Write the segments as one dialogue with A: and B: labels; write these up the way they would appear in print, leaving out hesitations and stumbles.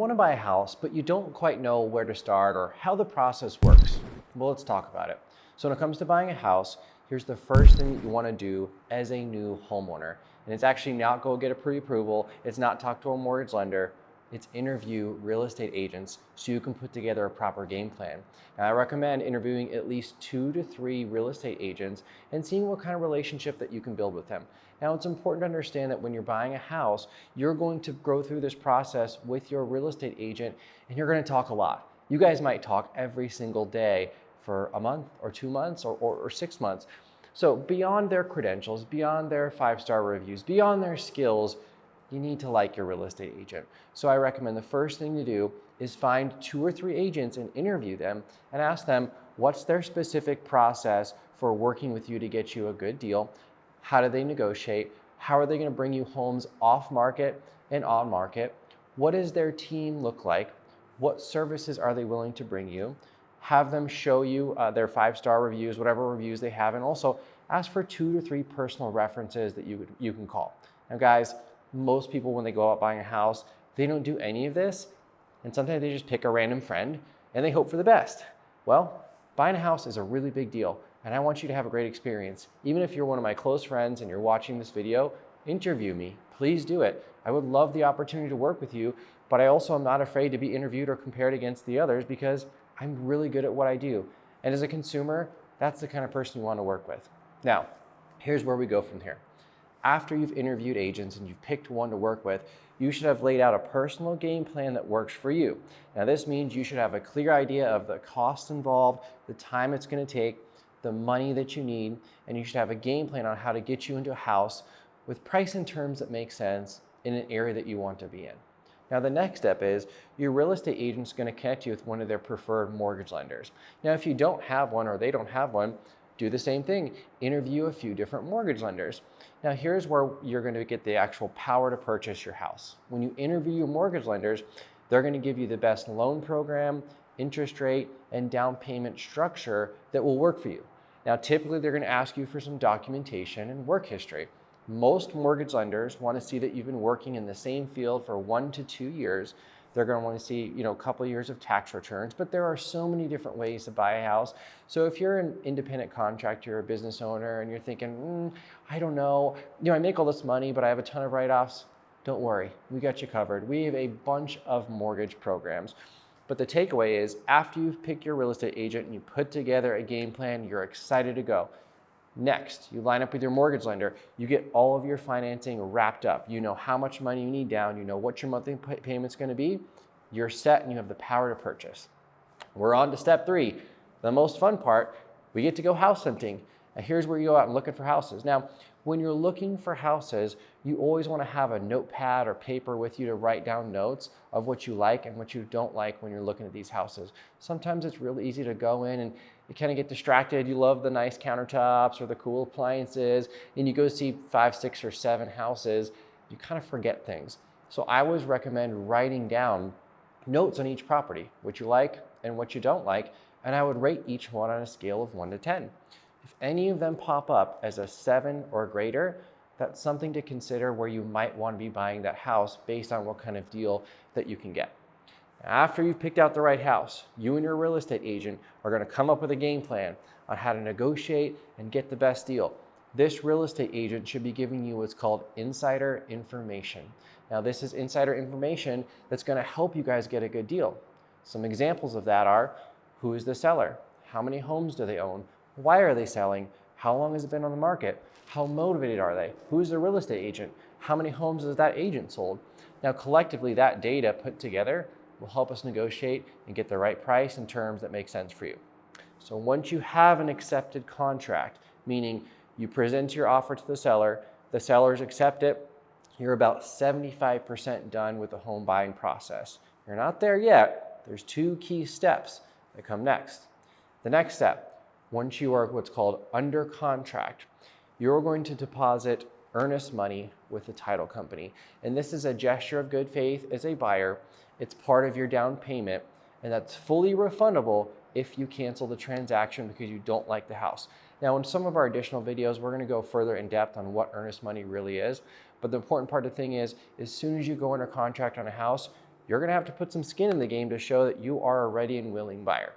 A: want to buy a house, but you don't quite know where to start or how the process works. Well, let's talk about it. So when it comes to buying a house, here's the first thing that you want to do as a new homeowner. And it's actually not go get a pre-approval. It's not talk to a mortgage lender. It's interview real estate agents so you can put together a proper game plan. Now, I recommend interviewing at least 2 to 3 real estate agents and seeing what kind of relationship that you can build with them. Now, it's important to understand that when you're buying a house, you're going to go through this process with your real estate agent and you're going to talk a lot. You guys might talk every single day for a month or 2 months or 6 months. So beyond their credentials, beyond their 5-star reviews, beyond their skills, you need to like your real estate agent. So I recommend the first thing to do is find 2 or 3 agents and interview them and ask them what's their specific process for working with you to get you a good deal. How do they negotiate? How are they going to bring you homes off market and on market? What does their team look like? What services are they willing to bring you? Have them show you their 5-star reviews, whatever reviews they have, and also ask for 2 to 3 personal references that you can call. Now guys, most people when they go out buying a house, they don't do any of this, and sometimes they just pick a random friend and they hope for the best. Well, buying a house is a really big deal, and I want you to have a great experience. Even if you're one of my close friends and you're watching this video, interview me. Please do it. I would love the opportunity to work with you, but I also am not afraid to be interviewed or compared against the others because I'm really good at what I do. And as a consumer, that's the kind of person you want to work with. Now, here's where we go from here. After you've interviewed agents and you've picked one to work with, you should have laid out a personal game plan that works for you. Now, this means you should have a clear idea of the costs involved, the time it's going to take, the money that you need, and you should have a game plan on how to get you into a house with price and terms that make sense in an area that you want to be in. Now, the next step is your real estate agent is going to connect you with one of their preferred mortgage lenders. Now, if you don't have one or they don't have one, do the same thing. Interview a few different mortgage lenders. Now, here's where you're going to get the actual power to purchase your house. When you interview your mortgage lenders, they're going to give you the best loan program, interest rate, and down payment structure that will work for you. Now, typically, they're going to ask you for some documentation and work history. Most mortgage lenders want to see that you've been working in the same field for 1 to 2 years. They're going to want to see, a couple of years of tax returns, but there are so many different ways to buy a house. So if you're an independent contractor or a business owner and you're thinking, I don't know, I make all this money, but I have a ton of write-offs, don't worry, we got you covered. We have a bunch of mortgage programs. But the takeaway is after you've picked your real estate agent and you put together a game plan, you're excited to go. Next, you line up with your mortgage lender. You get all of your financing wrapped up. You know how much money you need down. You know what your monthly payment's going to be. You're set and you have the power to purchase. We're on to step 3, the most fun part. We get to go house hunting. And here's where you go out and looking for houses. Now, when you're looking for houses, you always want to have a notepad or paper with you to write down notes of what you like and what you don't like when you're looking at these houses. Sometimes it's really easy to go in and you kind of get distracted. You love the nice countertops or the cool appliances, and you go see 5, 6, or 7 houses. You kind of forget things. So I always recommend writing down notes on each property, what you like and what you don't like, and I would rate each one on a scale of 1 to 10. If any of them pop up as a 7 or greater, that's something to consider where you might want to be buying that house based on what kind of deal that you can get. After you've picked out the right house, you and your real estate agent are going to come up with a game plan on how to negotiate and get the best deal. This real estate agent should be giving you what's called insider information. Now, this is insider information that's going to help you guys get a good deal. Some examples of that are, who is the seller? How many homes do they own? Why are they selling? How long has it been on the market? How motivated are they? Who's the real estate agent? How many homes has that agent sold? Now, collectively, that data put together will help us negotiate and get the right price and terms that make sense for you. So once you have an accepted contract, meaning you present your offer to the sellers accept it, you're about 75% done with the home buying process. You're not there yet. There's 2 key steps that come next. The next step, once you are what's called under contract, you're going to deposit earnest money with the title company. And this is a gesture of good faith as a buyer. It's part of your down payment, and that's fully refundable if you cancel the transaction because you don't like the house. Now, in some of our additional videos, we're going to go further in depth on what earnest money really is. But the important part of the thing is, as soon as you go under contract on a house, you're gonna have to put some skin in the game to show that you are a ready and willing buyer.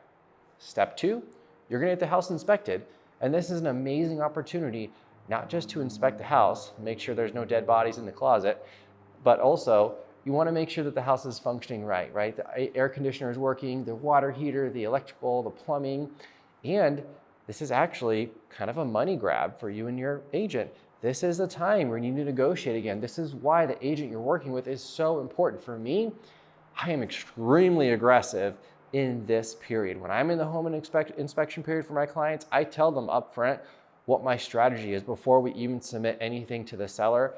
A: Step 2, you're gonna get the house inspected. And this is an amazing opportunity, not just to inspect the house, make sure there's no dead bodies in the closet, but also you wanna make sure that the house is functioning right? The air conditioner is working, the water heater, the electrical, the plumbing, and this is actually kind of a money grab for you and your agent. This is the time where you need to negotiate again. This is why the agent you're working with is so important. For me, I am extremely aggressive in this period. When I'm in the home and inspection period for my clients, I tell them up front what my strategy is before we even submit anything to the seller.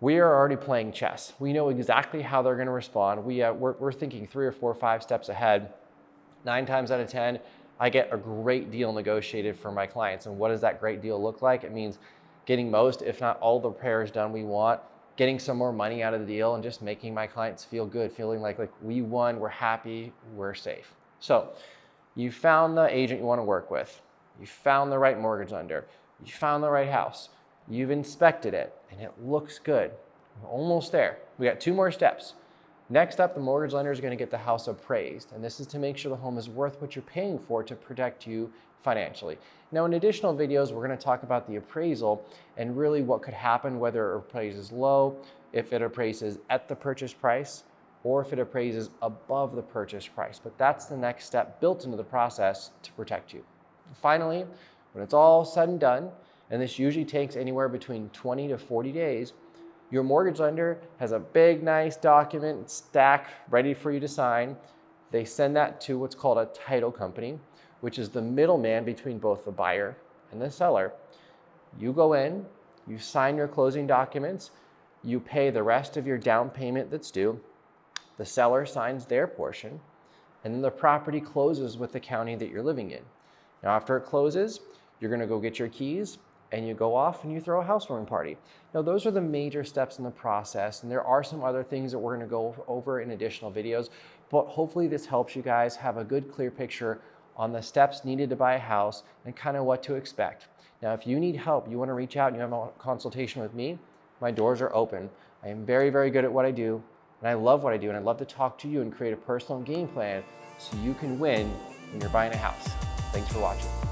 A: We are already playing chess. We know exactly how they're gonna respond. We're thinking 3 or 4 or 5 steps ahead. 9 times out of 10, I get a great deal negotiated for my clients. And what does that great deal look like? It means getting most, if not all the repairs done we want, getting some more money out of the deal, and just making my clients feel good, feeling like we won, we're happy, we're safe. So you found the agent you want to work with, you found the right mortgage lender, you found the right house, you've inspected it, and it looks good. We're almost there. We got 2 more steps. Next up, the mortgage lender is going to get the house appraised, and this is to make sure the home is worth what you're paying for to protect you financially. Now, in additional videos, we're going to talk about the appraisal and really what could happen, whether it appraises low, if it appraises at the purchase price, or if it appraises above the purchase price. But that's the next step built into the process to protect you. Finally, when it's all said and done, and this usually takes anywhere between 20 to 40 days, your mortgage lender has a big, nice document stack ready for you to sign. They send that to what's called a title company, which is the middleman between both the buyer and the seller. You go in, you sign your closing documents, you pay the rest of your down payment that's due, the seller signs their portion, and then the property closes with the county that you're living in. Now, after it closes, you're gonna go get your keys, and you go off and you throw a housewarming party. Now, those are the major steps in the process, and there are some other things that we're gonna go over in additional videos, but hopefully this helps you guys have a good, clear picture on the steps needed to buy a house and kind of what to expect. Now, if you need help, you wanna reach out and you have a consultation with me, my doors are open. I am very, very good at what I do, and I love what I do, and I'd love to talk to you and create a personal game plan so you can win when you're buying a house. Thanks for watching.